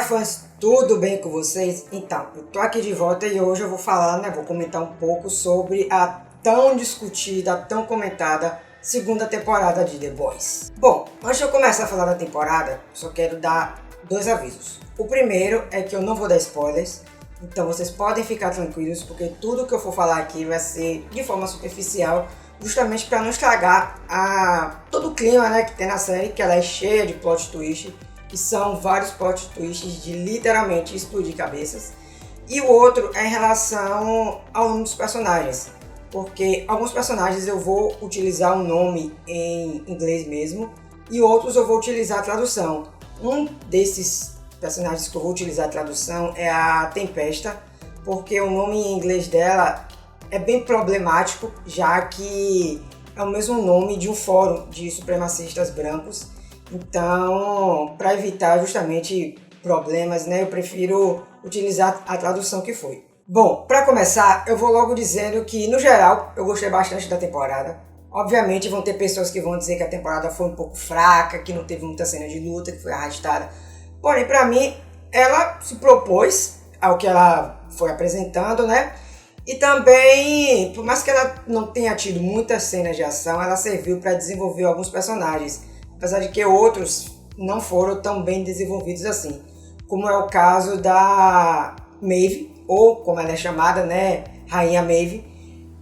fãs, tudo bem com vocês? Então, eu tô aqui de volta e hoje eu vou falar, vou comentar um pouco sobre a tão discutida, tão comentada segunda temporada de The Boys. Bom, antes de eu começar a falar da temporada, só quero dar dois avisos. O primeiro é que eu não vou dar spoilers, então vocês podem ficar tranquilos, porque tudo que eu for falar aqui vai ser de forma superficial, justamente para não estragar todo o clima que tem na série, que ela é cheia de plot twist, que são vários plot twists de literalmente explodir cabeças. E o outro é em relação ao nome dos personagens, porque alguns personagens eu vou utilizar o nome em inglês mesmo, e outros eu vou utilizar a tradução. Um desses personagens que eu vou utilizar a tradução é a Tempesta, porque o nome em inglês dela é bem problemático, já que é o mesmo nome de um fórum de supremacistas brancos. Então, para evitar justamente problemas, eu prefiro utilizar a tradução que foi. Bom, para começar, eu vou logo dizendo que, no geral, eu gostei bastante da temporada. Obviamente, vão ter pessoas que vão dizer que a temporada foi um pouco fraca, que não teve muita cena de luta, que foi arrastada. Porém, para mim, ela se propôs ao que ela foi apresentando, E também, por mais que ela não tenha tido muitas cenas de ação, ela serviu para desenvolver alguns personagens, apesar de que outros não foram tão bem desenvolvidos assim, como é o caso da Maeve, ou como ela é chamada, Rainha Maeve.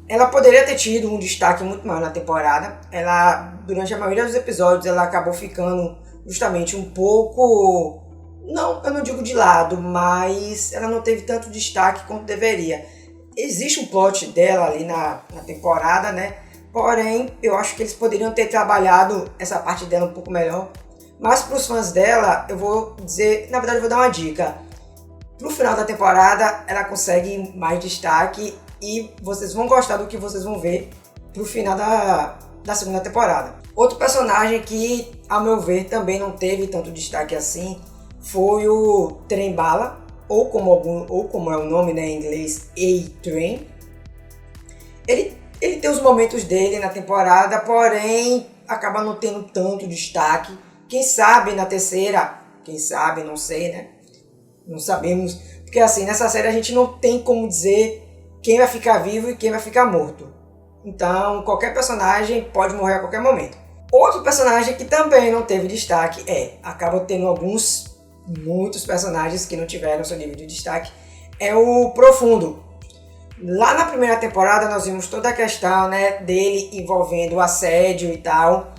Ela poderia ter tido um destaque muito maior na temporada. Ela, durante a maioria dos episódios, ela acabou ficando justamente um pouco, eu não digo de lado, mas ela não teve tanto destaque quanto deveria. Existe um plot dela ali na temporada, Porém, eu acho que eles poderiam ter trabalhado essa parte dela um pouco melhor. Mas para os fãs dela, eu vou dizer, na verdade eu vou dar uma dica. Pro final da temporada, ela consegue mais destaque e vocês vão gostar do que vocês vão ver pro final da segunda temporada. Outro personagem que, ao meu ver, também não teve tanto destaque assim, foi o Trem Bala, ou como é o nome em inglês, A-Train. Ele tem os momentos dele na temporada, porém acaba não tendo tanto destaque. Quem sabe na terceira, quem sabe, não sei, Não sabemos, porque assim, nessa série a gente não tem como dizer quem vai ficar vivo e quem vai ficar morto. Então, qualquer personagem pode morrer a qualquer momento. Outro personagem que também não teve destaque acaba tendo muitos personagens que não tiveram seu nível de destaque, é o Profundo. Lá na primeira temporada nós vimos toda a questão dele envolvendo o assédio e tal.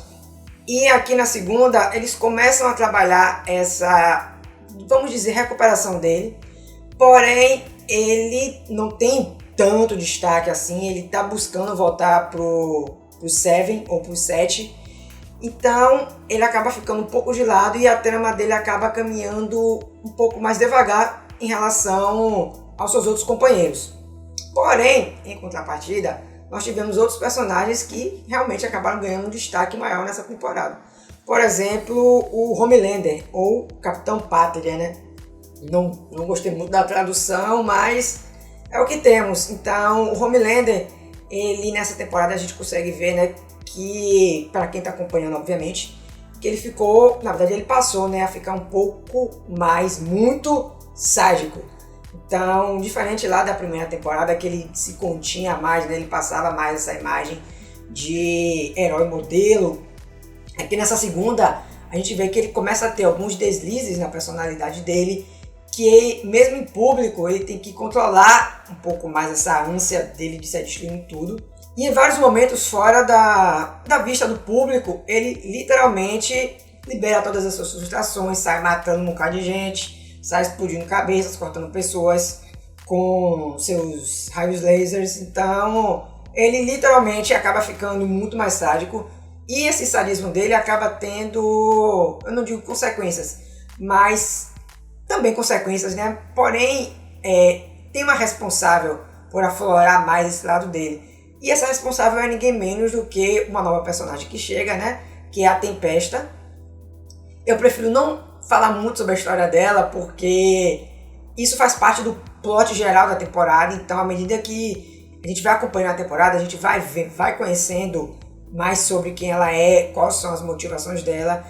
E aqui na segunda eles começam a trabalhar essa, vamos dizer, recuperação dele. Porém, ele não tem tanto destaque assim. Ele tá buscando voltar pro 7 ou pro 7. Então, ele acaba ficando um pouco de lado e a trama dele acaba caminhando um pouco mais devagar em relação aos seus outros companheiros. Porém, em contrapartida, nós tivemos outros personagens que realmente acabaram ganhando um destaque maior nessa temporada. Por exemplo, o Homelander, ou Capitão Pátria, Não gostei muito da tradução, mas é o que temos. Então, o Homelander, ele nessa temporada a gente consegue ver, que, para quem está acompanhando, obviamente, que ele ficou, na verdade ele passou, a ficar um pouco mais, muito sádico. Então, diferente lá da primeira temporada, que ele se continha mais, ele passava mais essa imagem de herói modelo. Aqui nessa segunda, a gente vê que ele começa a ter alguns deslizes na personalidade dele, que mesmo em público, ele tem que controlar um pouco mais essa ânsia dele de ser destruído em tudo. E em vários momentos, fora da vista do público, ele literalmente libera todas as suas frustrações, sai matando um bocado de gente, sai explodindo cabeças, cortando pessoas com seus raios lasers. Então, ele literalmente acaba ficando muito mais sádico. E esse sadismo dele acaba tendo, eu não digo consequências, mas também consequências, Porém, tem uma responsável por aflorar mais esse lado dele. E essa responsável é ninguém menos do que uma nova personagem que chega, que é a Tempesta. Eu prefiro não falar muito sobre a história dela, porque isso faz parte do plot geral da temporada. Então, à medida que a gente vai acompanhando a temporada, a gente vai conhecendo mais sobre quem ela é, quais são as motivações dela.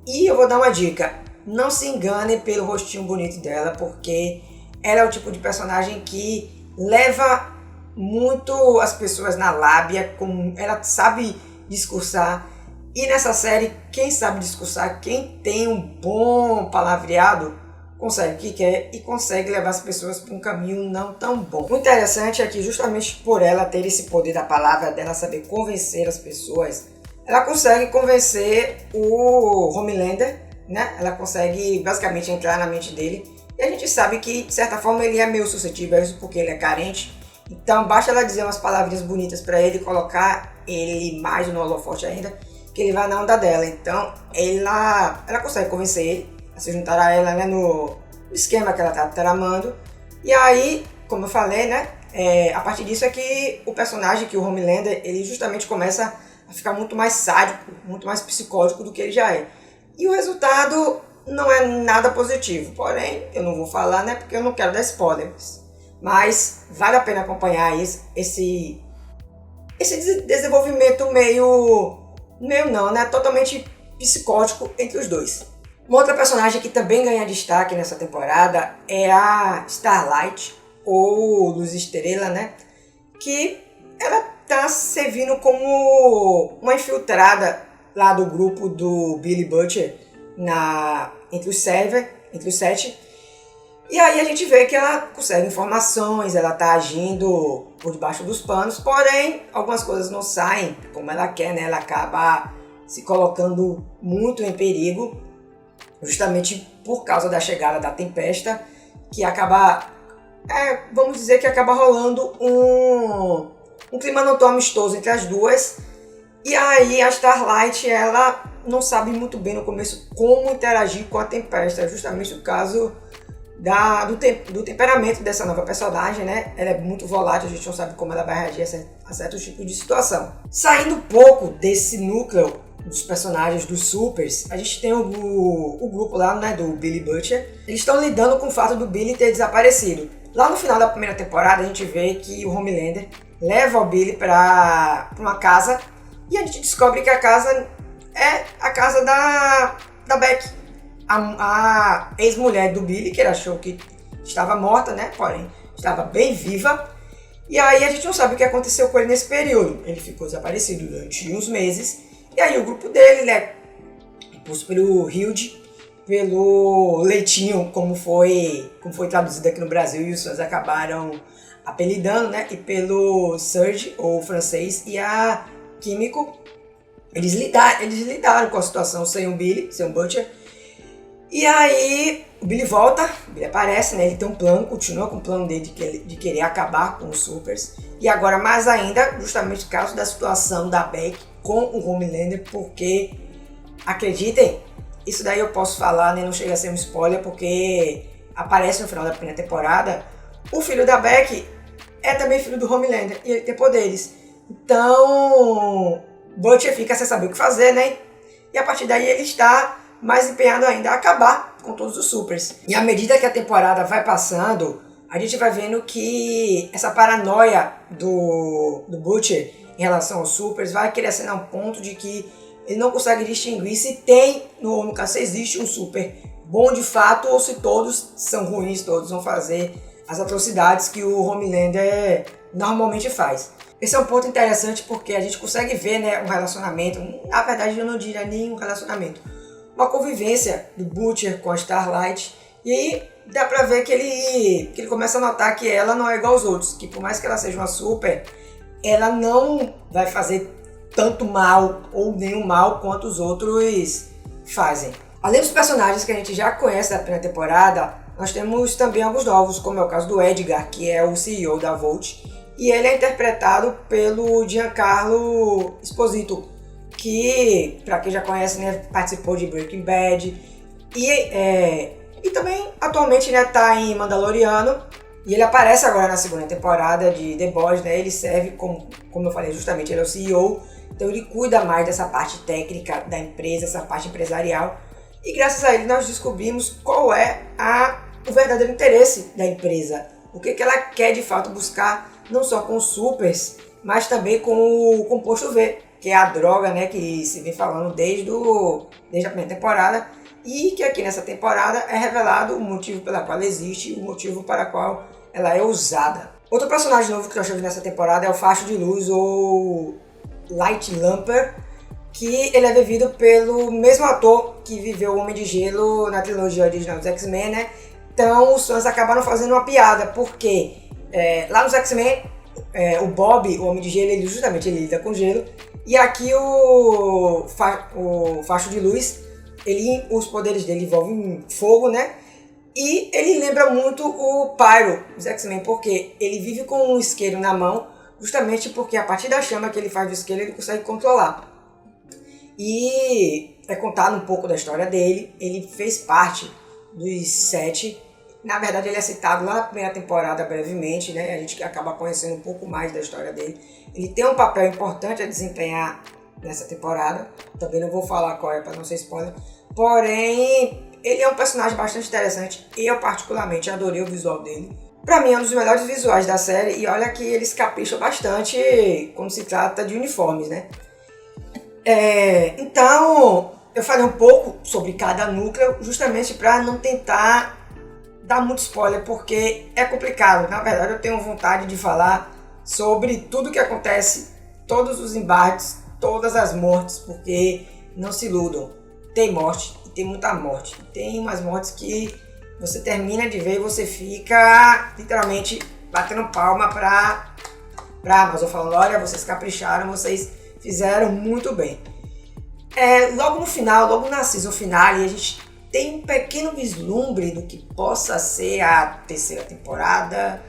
E eu vou dar uma dica. não se engane pelo rostinho bonito dela, porque ela é o tipo de personagem que leva muito as pessoas na lábia, ela sabe discursar. E nessa série, quem sabe discursar, quem tem um bom palavreado, consegue o que quer e consegue levar as pessoas para um caminho não tão bom. O interessante é que justamente por ela ter esse poder da palavra, dela saber convencer as pessoas, ela consegue convencer o Homelander, né? Ela consegue basicamente entrar na mente dele. E a gente sabe que, de certa forma, ele é meio suscetível a isso porque ele é carente. Então basta ela dizer umas palavrinhas bonitas para ele, colocar ele mais no holofote ainda, que ele vai na onda dela. Então ela consegue convencer ele a se juntar a ela, né, no esquema que ela tá tramando. E aí, como eu falei, né, a partir disso é que o personagem, que o Homelander, ele justamente começa a ficar muito mais sádico, muito mais psicótico do que ele já é. E o resultado não é nada positivo. Porém, eu não vou falar, né, porque eu não quero dar spoilers. Mas vale a pena acompanhar esse desenvolvimento meio não, né, totalmente psicótico entre os dois. Uma outra personagem que também ganha destaque nessa temporada é a Starlight, ou Luz Estrela, né? Que ela tá servindo como uma infiltrada lá do grupo do Billy Butcher entre os sete. E aí a gente vê que ela consegue informações, ela tá agindo por debaixo dos panos, porém algumas coisas não saem como ela quer, né? Ela acaba se colocando muito em perigo, justamente por causa da chegada da Tempesta, que acaba, vamos dizer que acaba rolando um clima não tão amistoso entre as duas. E aí a Starlight, ela não sabe muito bem no começo como interagir com a Tempesta, é justamente o caso do temperamento dessa nova personagem, né? Ela é muito volátil, a gente não sabe como ela vai reagir a certos tipos de situação. Saindo um pouco desse núcleo dos personagens dos Supers, a gente tem o grupo lá, né, do Billy Butcher. Eles estão lidando com o fato do Billy ter desaparecido. Lá no final da primeira temporada, a gente vê que o Homelander leva o Billy para uma casa e a gente descobre que a casa é a casa da Beck, a ex-mulher do Billy, que ele achou que estava morta, né, porém estava bem viva. E aí a gente não sabe o que aconteceu com ele nesse período. Ele ficou desaparecido durante uns meses. E aí o grupo dele, né, composto pelo Hilde, pelo Leitinho, como foi traduzido aqui no Brasil e os fãs acabaram apelidando, né, e pelo Serge, ou francês, e a Químico, eles lidaram com a situação sem o Billy, sem o Butcher. E aí o Billy volta, o Billy aparece, né, ele tem um plano, continua com o plano dele de querer acabar com os Supers. E agora mais ainda, justamente por causa da situação da Beck com o Homelander, porque, acreditem, isso daí eu posso falar, né, não chega a ser um spoiler, porque aparece no final da primeira temporada, o filho da Beck é também filho do Homelander, e ele tem poderes. Então, Butcher fica sem saber o que fazer, né, e a partir daí ele está mais empenhado ainda a acabar com todos os Supers. E à medida que a temporada vai passando, a gente vai vendo que essa paranoia do Butcher em relação aos Supers vai crescendo a um ponto de que ele não consegue distinguir se no caso, se existe um Super bom de fato ou se todos são ruins, todos vão fazer as atrocidades que o Homelander normalmente faz. Esse é um ponto interessante porque a gente consegue ver, né, um relacionamento, na verdade eu não diria nem um relacionamento, uma convivência do Butcher com a Starlight, e aí dá pra ver que ele começa a notar que ela não é igual aos outros, que por mais que ela seja uma super, ela não vai fazer tanto mal ou nenhum mal quanto os outros fazem. Além dos personagens que a gente já conhece da primeira temporada, nós temos também alguns novos, como é o caso do Edgar, que é o CEO da Volt, e ele é interpretado pelo Giancarlo Esposito, que, para quem já conhece, né, participou de Breaking Bad e também atualmente, né, tá em Mandaloriano, e ele aparece agora na segunda temporada de The Boys, né? Ele serve como eu falei, justamente ele é o CEO, então ele cuida mais dessa parte técnica da empresa, essa parte empresarial, e graças a ele nós descobrimos qual é o verdadeiro interesse da empresa, o que ela quer de fato buscar, não só com os Supers, mas também com o composto V, que é a droga, né, que se vem falando desde a primeira temporada, e que aqui nessa temporada é revelado o motivo pela qual ela existe, o motivo para o qual ela é usada. Outro personagem novo que eu achei nessa temporada é o Facho de Luz, ou Light Lamper, que ele é vivido pelo mesmo ator que viveu o Homem de Gelo na trilogia original dos X-Men, né? Então os fãs acabaram fazendo uma piada, porque lá nos X-Men, o Bob, o Homem de Gelo, ele justamente ele lida com gelo, e aqui o Facho de Luz, os poderes dele envolvem fogo, né? E ele lembra muito o Pyro dos X-Men, porque ele vive com um isqueiro na mão, justamente porque a partir da chama que ele faz do isqueiro ele consegue controlar. E é contado um pouco da história dele. Ele fez parte dos 7. Na verdade, ele é citado lá na primeira temporada brevemente, né? A gente acaba conhecendo um pouco mais da história dele. Ele tem um papel importante a desempenhar nessa temporada. Também não vou falar qual é para não ser spoiler. Porém, ele é um personagem bastante interessante. Eu particularmente adorei o visual dele. Pra mim é um dos melhores visuais da série. E olha que eles capricham bastante quando se trata de uniformes, né? Então, eu falei um pouco sobre cada núcleo, justamente para não tentar dar muito spoiler, porque é complicado. Na verdade, eu tenho vontade de falar sobre tudo que acontece, todos os embates, todas as mortes, porque não se iludam. Tem morte, e tem muita morte. Tem umas mortes que você termina de ver e você fica literalmente batendo palma pra Amazon, falando, olha, vocês capricharam, vocês fizeram muito bem. Logo no final, logo na season finale, a gente tem um pequeno vislumbre do que possa ser a terceira temporada.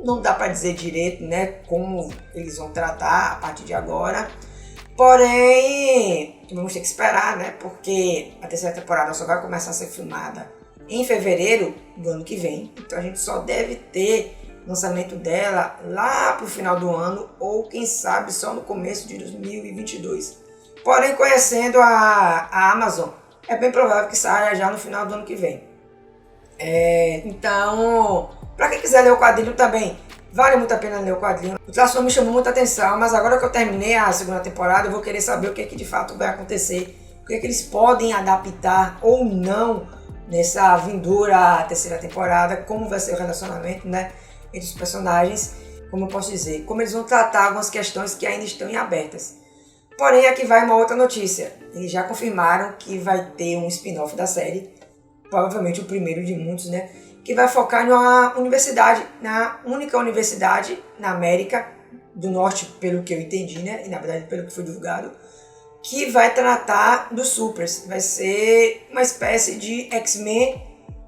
Não dá para dizer direito, né, como eles vão tratar a partir de agora. Porém, vamos ter que esperar, né, porque a terceira temporada só vai começar a ser filmada em fevereiro do ano que vem. Então a gente só deve ter lançamento dela lá pro final do ano, ou quem sabe só no começo de 2022. Porém, conhecendo a Amazon, é bem provável que saia já no final do ano que vem. Então, para quem quiser ler o quadrinho também, vale muito a pena ler o quadrinho. O traço me chamou muita atenção, mas agora que eu terminei a segunda temporada, eu vou querer saber o que de fato vai acontecer, o que eles podem adaptar ou não nessa vindoura terceira temporada, como vai ser o relacionamento, né, entre os personagens, como eu posso dizer, como eles vão tratar algumas questões que ainda estão em abertas. Porém, aqui vai uma outra notícia. Eles já confirmaram que vai ter um spin-off da série, provavelmente o primeiro de muitos, né, que vai focar numa universidade, na única universidade na América do Norte, pelo que eu entendi, né, e na verdade pelo que foi divulgado, que vai tratar dos Supers. Vai ser uma espécie de X-Men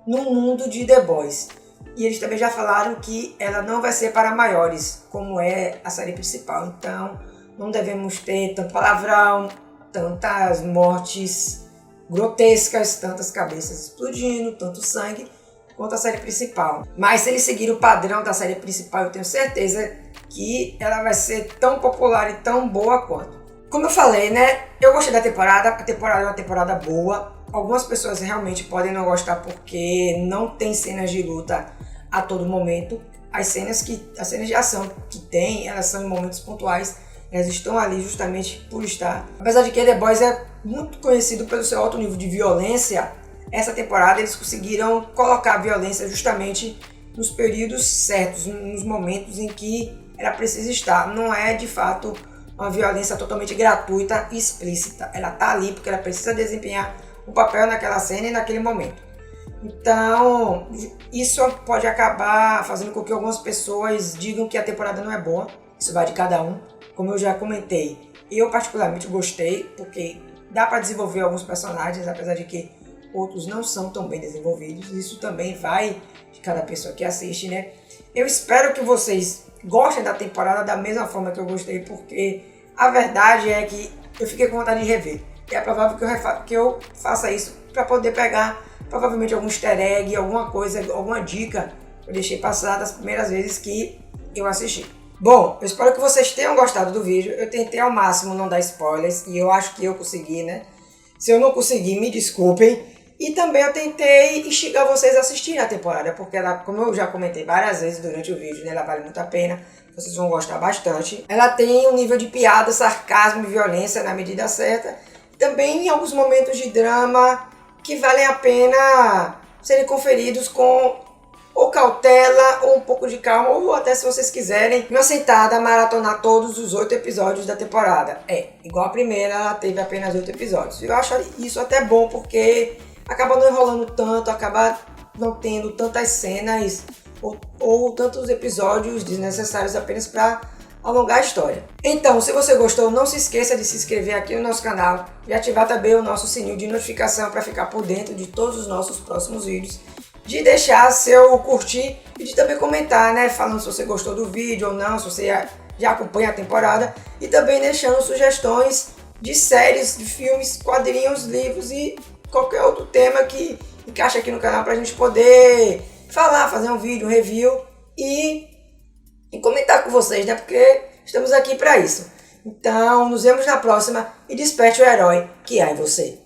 no mundo de The Boys. E eles também já falaram que ela não vai ser para maiores, como é a série principal. Então, não devemos ter tanto palavrão, tantas mortes grotescas, tantas cabeças explodindo, tanto sangue, quanto a série principal. Mas se eles seguirem o padrão da série principal, eu tenho certeza que ela vai ser tão popular e tão boa quanto. Como eu falei, né? Eu gostei da temporada. A temporada é uma temporada boa. Algumas pessoas realmente podem não gostar porque não tem cenas de luta a todo momento. As cenas de ação que tem, elas são em momentos pontuais. Elas estão ali justamente por estar. Apesar de que The Boys é muito conhecido pelo seu alto nível de violência, essa temporada eles conseguiram colocar a violência justamente nos períodos certos, nos momentos em que ela precisa estar. Não é de fato uma violência totalmente gratuita e explícita. Ela tá ali porque ela precisa desempenhar um papel naquela cena e naquele momento. Então, isso pode acabar fazendo com que algumas pessoas digam que a temporada não é boa. Isso vai de cada um. Como eu já comentei, eu particularmente gostei, porque dá para desenvolver alguns personagens, apesar de que outros não são tão bem desenvolvidos. Isso também vai de cada pessoa que assiste, né? Eu espero que vocês gostem da temporada da mesma forma que eu gostei, porque a verdade é que eu fiquei com vontade de rever. E é provável que eu faça isso para poder pegar provavelmente algum easter egg, alguma coisa, alguma dica que eu deixei passar das primeiras vezes que eu assisti. Bom, eu espero que vocês tenham gostado do vídeo. Eu tentei ao máximo não dar spoilers e eu acho que eu consegui, né? Se eu não conseguir, me desculpem. E também eu tentei instigar vocês a assistirem a temporada, porque ela, como eu já comentei várias vezes durante o vídeo, né, ela vale muito a pena. Vocês vão gostar bastante. Ela tem um nível de piada, sarcasmo e violência na medida certa. Também em alguns momentos de drama que valem a pena serem conferidos com ou cautela, ou um pouco de calma, ou até se vocês quiserem, uma sentada, maratonar todos os 8 episódios da temporada. Igual a primeira, ela teve apenas 8 episódios. Eu acho isso até bom, porque acaba não enrolando tanto, acaba não tendo tantas cenas ou tantos episódios desnecessários apenas para alongar a história. Então, se você gostou, não se esqueça de se inscrever aqui no nosso canal e ativar também o nosso sininho de notificação para ficar por dentro de todos os nossos próximos vídeos, de deixar seu curtir e de também comentar, né, falando se você gostou do vídeo ou não, se você já acompanha a temporada, e também deixando sugestões de séries, de filmes, quadrinhos, livros e qualquer outro tema que encaixa aqui no canal para a gente poder falar, fazer um vídeo, um review e comentar com vocês, né? Porque estamos aqui para isso. Então, nos vemos na próxima e desperte o herói que há em você.